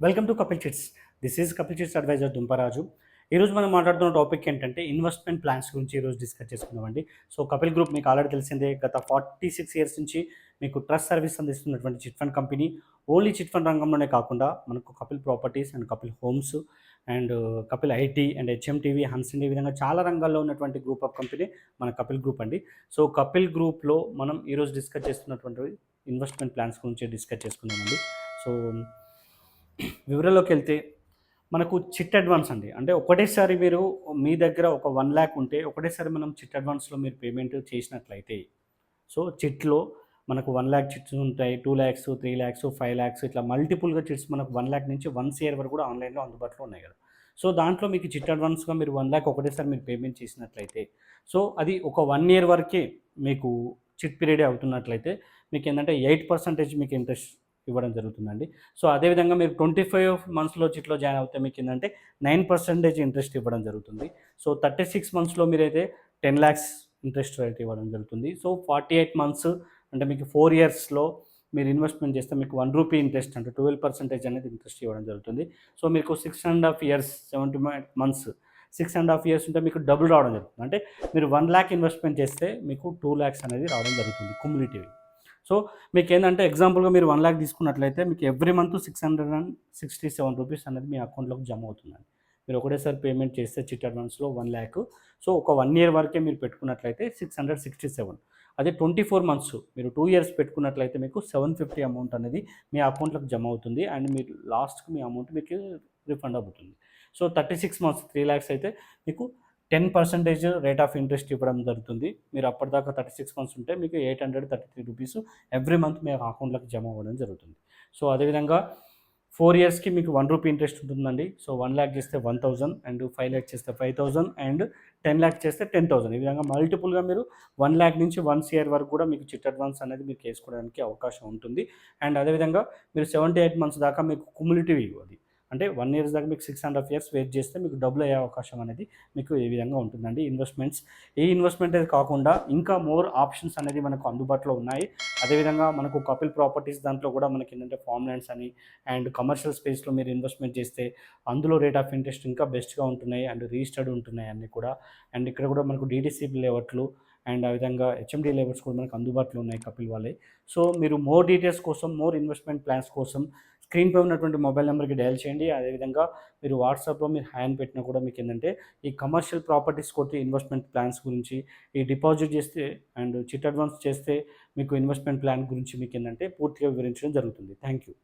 Welcome to Kapil Chits. This is Kapil Chits advisor Dumparaju. ఈరోజు మనం మాట్లాడుతున్న టాపిక్ ఏంటంటే ఇన్వెస్ట్మెంట్ ప్లాన్స్ గురించి ఈరోజు డిస్కస్ చేసుకుందామండి. సో కపిల్ గ్రూప్ మీకు ఆల్రెడీ తెలిసిందే, గత 46 ఇయర్స్ నుంచి మీకు ట్రస్ట్ సర్వీస్ అందిస్తున్నటువంటి chit fund company. Only chit fund రంగంలోనే కాకుండా మనకు Kapil properties and Kapil homes and Kapil IT and HMTV, హన్సిండ్ ఈ విధంగా చాలా రంగాల్లో ఉన్నటువంటి గ్రూప్ ఆఫ్ కంపెనీ మన కపిల్ గ్రూప్ అండి. సో కపిల్ గ్రూప్లో మనం ఈరోజు డిస్కస్ చేస్తున్నటువంటి ఇన్వెస్ట్మెంట్ ప్లాన్స్ గురించి డిస్కస్ చేసుకుందామండి. సో వివరాల్లోకి వెళ్తే మనకు చిట్ అడ్వాన్స్ అండి. అంటే ఒకటేసారి మీరు మీ దగ్గర ఒక 1,00,000 ఉంటే ఒకటేసారి మనం చిట్ అడ్వాన్స్‌లో మీరు పేమెంట్ చేసినట్లయితే, సో చిట్‌లో మనకు 1,00,000 చిట్స్ ఉంటాయి. 2,00,000, 3,00,000, 5,00,000 ఇట్లా మల్టిపుల్‌గా చిట్స్ మనకు 1,00,000 నుంచి 1 సిఆర్ వరకు కూడా ఆన్‌లైన్‌లో అందుబాటులో ఉన్నాయి కదా! సో దాంట్లో మీకు చిట్ అడ్వాన్స్‌గా మీరు 1,00,000 ఒకటేసారి మీరు పేమెంట్ చేసినట్లయితే, సో అది ఒక 1 ఇయర్ వరకే మీకు చిట్ పీరియడే అవుతున్నట్లయితే మీకేందంటే 8% మీకు ఇంట్రెస్ట్ ఇవ్వడం జరుగుతుందండి. సో అదేవిధంగా మీరు 25 మంత్స్‌లో చిట్‌లో జాయిన్ అవుతే మీకేందంటే 9% ఇంట్రెస్ట్ ఇవ్వడం జరుగుతుంది. సో 36 మంత్స్‌లో మీరైతే 10,00,000 ఇంట్రెస్ట్ రేట్ ఇవ్వడం జరుగుతుంది. సో 48 మంత్స్ అంటే మీకు 4 ఇయర్స్‌లో మీరు ఇన్వెస్ట్‌మెంట్ చేస్తే మీకు రూ. 1 ఇంట్రెస్ట్ అంటే 12% అనేది ఇంట్రెస్ట్ ఇవ్వడం జరుగుతుంది. సో మీకు 6 ½ ఇయర్స్ 70 మంత్స్ 6 ½ ఇయర్స్ ఉంటే మీకు డబుల్ రావడం జరుగుతుంది. అంటే మీరు 1,00,000 ఇన్వెస్ట్‌మెంట్ చేస్తే మీకు 2,00,000 అనేది రావడం జరుగుతుంది క్యుములేటివ్. సో మీకేందంటే ఎగ్జాంపుల్‌గా మీరు 1,00,000 తీసుకున్నట్లయితే మీకు ఎవ్రీ మంత్ రూ. 667 అనేది మీ అకౌంట్‌లోకి జమ అవుతుందండి. మీరు ఒకటేసారి పేమెంట్ చేస్తే చిట్ అడ్వాన్స్‌లో 1,00,000. సో ఒక 1 ఇయర్ వరకే మీరు పెట్టుకున్నట్లయితే 667. అదే 24 మంత్స్ మీరు 2 ఇయర్స్ పెట్టుకున్నట్లయితే మీకు 750 అమౌంట్ అనేది మీ అకౌంట్‌లోకి జమ అవుతుంది. అండ్ మీరు లాస్ట్‌కి మీ అమౌంట్ మీకు రిఫండ్ అవుతుంది. సో 36 మంత్స్ 3,00,000 అయితే మీకు 10% రేట్ ఆఫ్ ఇంట్రెస్ట్ ఇవ్వడం జరుగుతుంది. మీరు అప్పటిదాకా 36 మంత్స్ ఉంటే మీకు రూ. 833 ఎవ్రీ మంత్ మీ అకౌంట్‌లోకి జమ అవ్వడం జరుగుతుంది. సో అదేవిధంగా 4 ఇయర్స్‌కి మీకు రూ. 1 ఇంట్రెస్ట్ ఉంటుందండి. సో 1,00,000 చేస్తే 1,000 అండ్ 5,00,000 చేస్తే 5,000 అండ్ 10,00,000 చేస్తే 10,000 ఈ విధంగా మల్టిపుల్‌గా మీరు 1,00,000 నుంచి 1 సిఆర్ వరకు కూడా మీకు చిట్ అడ్వాన్స్ అనేది మీకు ఏసుకోవడానికి అవకాశం ఉంటుంది. అండ్ అదేవిధంగా మీరు 78 మంత్స్ దాకా మీకు క్యుములేటివ్ అది. అంటే 1 ఇయర్స్ దాకా మీకు 6 ½ ఇయర్స్ వెయిట్ చేస్తే మీకు డబుల్ అయ్యే అవకాశం అనేది మీకు ఈ విధంగా ఉంటుందండి ఇన్వెస్ట్మెంట్స్. ఈ ఇన్వెస్ట్మెంటే కాకుండా ఇంకా మోర్ ఆప్షన్స్ అనేది మనకు అందుబాటులో ఉన్నాయి. అదేవిధంగా మనకు కపిల్ ప్రాపర్టీస్ దాంట్లో కూడా మనకేంటంటే ఫార్మ్ ల్యాండ్స్ అని అండ్ కమర్షియల్ స్పేస్‌లో మీరు ఇన్వెస్ట్మెంట్ చేస్తే అందులో రేట్ ఆఫ్ ఇంట్రెస్ట్ ఇంకా బెస్ట్‌గా ఉంటున్నాయి అండ్ రిజిస్టర్డ్ ఉంటున్నాయి అన్నీ కూడా. అండ్ ఇక్కడ కూడా మనకు డీటీసీ లేఅవుట్లు అండ్ ఆ విధంగా హెచ్ఎండీ లేఅవుట్స్ కూడా మనకు అందుబాటులో ఉన్నాయి కపిల్ వాళ్ళయి. సో మీరు మోర్ డీటెయిల్స్ కోసం, మోర్ ఇన్వెస్ట్మెంట్ ప్లాన్స్ కోసం స్క్రీన్‌పై ఉన్నటువంటి మొబైల్ నంబర్‌కి డయల్ చేయండి. అదేవిధంగా మీరు వాట్సాప్‌లో మీరు హాయ్ అని పెట్టినా కూడా మీకేందంటే ఈ కమర్షియల్ ప్రాపర్టీస్ కొట్టి ఇన్వెస్ట్మెంట్ ప్లాన్స్ గురించి, ఈ డిపాజిట్ చేస్తే అండ్ చిట్ అడ్వాన్స్ చేస్తే మీకు ఇన్వెస్ట్మెంట్ ప్లాన్ గురించి మీకేందంటే పూర్తిగా వివరించడం జరుగుతుంది. Thank you.